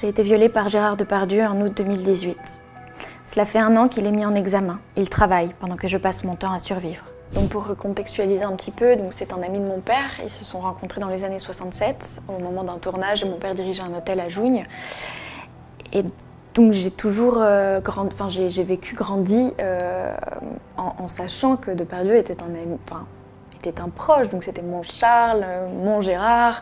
J'ai été violée par Gérard Depardieu en août 2018. Cela fait 1 an qu'il est mis en examen. Il travaille pendant que je passe mon temps à survivre. Donc pour recontextualiser un petit peu, c'est un ami de mon père. Ils se sont rencontrés dans les années 67, au moment d'un tournage. Mon père dirigeait un hôtel à Jougne. Et donc j'ai toujours grandi en sachant que Depardieu était un ami, était un proche. Donc c'était mon Charles, mon Gérard.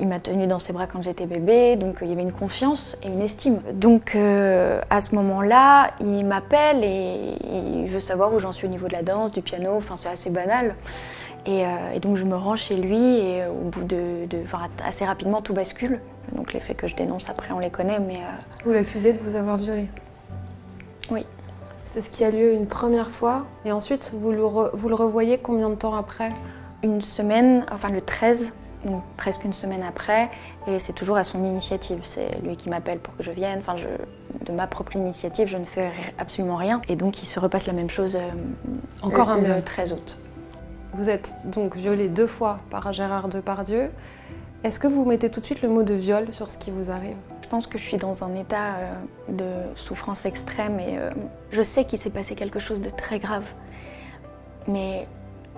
Il m'a tenue dans ses bras quand j'étais bébé, donc il y avait une confiance et une estime. Donc à ce moment-là, il m'appelle et il veut savoir où j'en suis au niveau de la danse, du piano, c'est assez banal. Et donc je me rends chez lui et au bout assez rapidement tout bascule. Donc les faits que je dénonce après on les connaît, mais... Vous l'accusez de vous avoir violée? Oui. C'est ce qui a lieu une première fois et ensuite vous le revoyez combien de temps après? Une semaine, le 13. Donc, presque une semaine après, et c'est toujours à son initiative. C'est lui qui m'appelle pour que je vienne. De ma propre initiative, je ne fais absolument rien. Et donc, il se repasse la même chose encore le 13 août. Vous êtes donc violée 2 fois par Gérard Depardieu. Est-ce que vous mettez tout de suite le mot de viol sur ce qui vous arrive? Je pense que je suis dans un état de souffrance extrême et je sais qu'il s'est passé quelque chose de très grave. Mais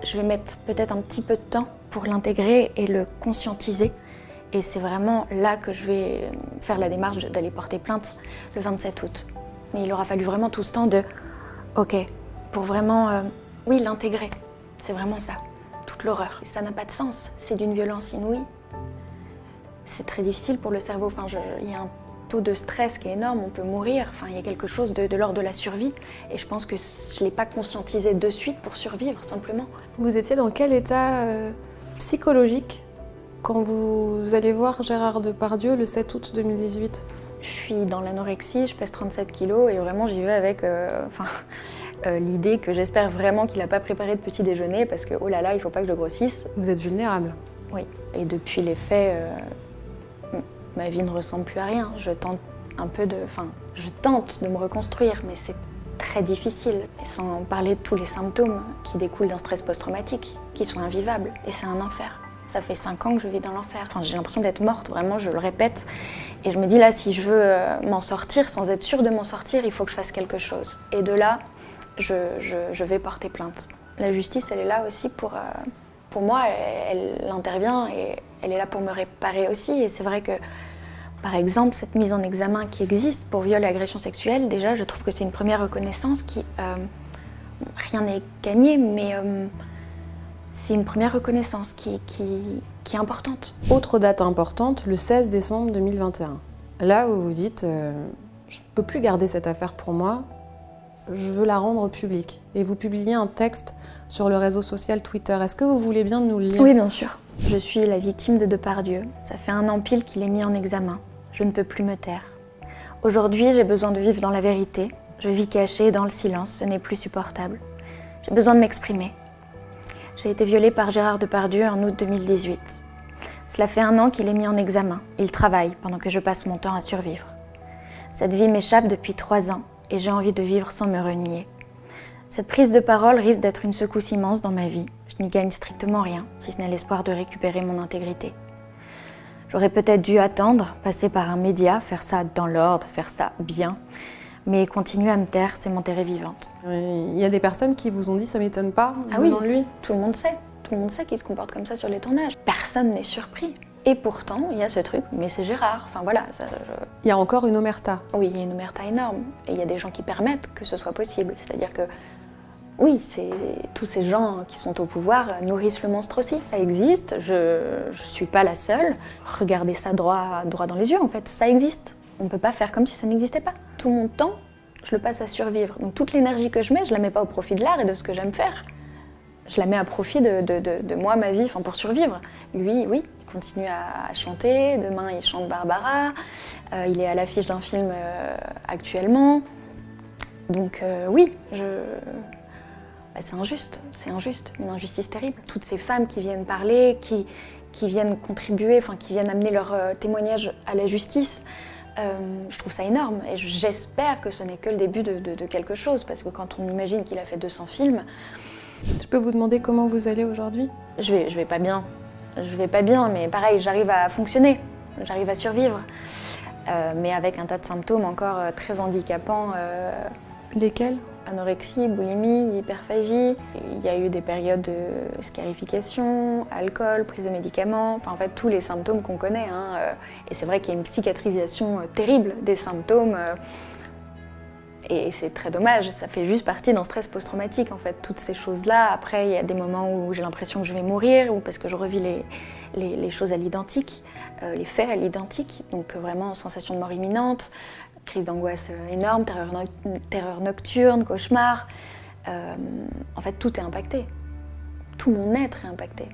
je vais mettre peut-être un petit peu de temps pour l'intégrer et le conscientiser. Et c'est vraiment là que je vais faire la démarche d'aller porter plainte le 27 août. Mais il aura fallu vraiment tout ce temps pour vraiment, l'intégrer. C'est vraiment ça, toute l'horreur. Et ça n'a pas de sens, c'est d'une violence inouïe. C'est très difficile pour le cerveau, il y a un taux de stress qui est énorme, on peut mourir, il y a quelque chose de l'ordre de la survie. Et je pense que je ne l'ai pas conscientisé de suite pour survivre, simplement. Vous étiez dans quel état psychologique quand vous allez voir Gérard Depardieu le 7 août 2018? Je suis dans l'anorexie, je pèse 37 kilos et vraiment j'y vais avec l'idée que j'espère vraiment qu'il n'a pas préparé de petit déjeuner parce que oh là là, il ne faut pas que je grossisse. Vous êtes vulnérable? Oui, et depuis les faits, ma vie ne ressemble plus à rien. Je tente de me reconstruire, mais c'est très difficile. Et sans parler de tous les symptômes qui découlent d'un stress post-traumatique, qui sont invivables. Et c'est un enfer. Ça fait 5 ans que je vis dans l'enfer. J'ai l'impression d'être morte, vraiment, je le répète. Et je me dis là, si je veux m'en sortir, sans être sûre de m'en sortir, il faut que je fasse quelque chose. Et de là, je vais porter plainte. La justice, elle est là aussi pour moi, elle intervient et elle est là pour me réparer aussi. Et c'est vrai que, par exemple, cette mise en examen qui existe pour viol et agression sexuelle, déjà, je trouve que c'est une première reconnaissance qui... rien n'est gagné, mais c'est une première reconnaissance qui est importante. Autre date importante, le 16 décembre 2021. Là où vous dites, je ne peux plus garder cette affaire pour moi, je veux la rendre publique. Et vous publiez un texte sur le réseau social Twitter. Est-ce que vous voulez bien nous le lire? Oui, bien sûr. Je suis la victime de Depardieu. Ça fait 1 an pile qu'il est mis en examen. Je ne peux plus me taire. Aujourd'hui, j'ai besoin de vivre dans la vérité. Je vis cachée dans le silence. Ce n'est plus supportable. J'ai besoin de m'exprimer. J'ai été violée par Gérard Depardieu en août 2018. Cela fait 1 an qu'il est mis en examen. Il travaille pendant que je passe mon temps à survivre. Cette vie m'échappe depuis 3 ans. Et j'ai envie de vivre sans me renier. Cette prise de parole risque d'être une secousse immense dans ma vie. Je n'y gagne strictement rien, si ce n'est l'espoir de récupérer mon intégrité. J'aurais peut-être dû attendre, passer par un média, faire ça dans l'ordre, faire ça bien, mais continuer à me taire, c'est m'enterrer vivante. Il y a des personnes qui vous ont dit, ça m'étonne pas, venant de lui. Tout le monde sait. Tout le monde sait qu'il se comporte comme ça sur les tournages. Personne n'est surpris. Et pourtant, il y a ce truc, mais c'est Gérard, Il y a encore une omerta. Oui, il y a une omerta énorme. Et il y a des gens qui permettent que ce soit possible. C'est-à-dire que, oui, tous ces gens qui sont au pouvoir nourrissent le monstre aussi. Ça existe, je suis pas la seule. Regardez ça droit dans les yeux, en fait, ça existe. On ne peut pas faire comme si ça n'existait pas. Tout mon temps, je le passe à survivre. Donc toute l'énergie que je mets, je la mets pas au profit de l'art et de ce que j'aime faire. Je la mets à profit de moi, ma vie, pour survivre. Lui, oui. Continue à chanter, demain il chante Barbara, il est à l'affiche d'un film actuellement. Donc oui, c'est injuste, une injustice terrible. Toutes ces femmes qui viennent parler, qui viennent contribuer, qui viennent amener leur témoignage à la justice, je trouve ça énorme et j'espère que ce n'est que le début de quelque chose, parce que quand on imagine qu'il a fait 200 films... Je peux vous demander comment vous allez aujourd'hui? Je vais pas bien, mais pareil, j'arrive à fonctionner, j'arrive à survivre. mais avec un tas de symptômes encore très handicapants. Lesquels? Anorexie, boulimie, hyperphagie. Il y a eu des périodes de scarification, alcool, prise de médicaments, enfin en fait tous les symptômes qu'on connaît. Et c'est vrai qu'il y a une psychiatrisation terrible des symptômes. Et c'est très dommage, ça fait juste partie d'un stress post-traumatique en fait, toutes ces choses-là. Après, il y a des moments où j'ai l'impression que je vais mourir ou parce que je revis les choses à l'identique, les faits à l'identique, donc vraiment sensation de mort imminente, crise d'angoisse énorme, terreur nocturne, cauchemar. En fait, tout est impacté. Tout mon être est impacté.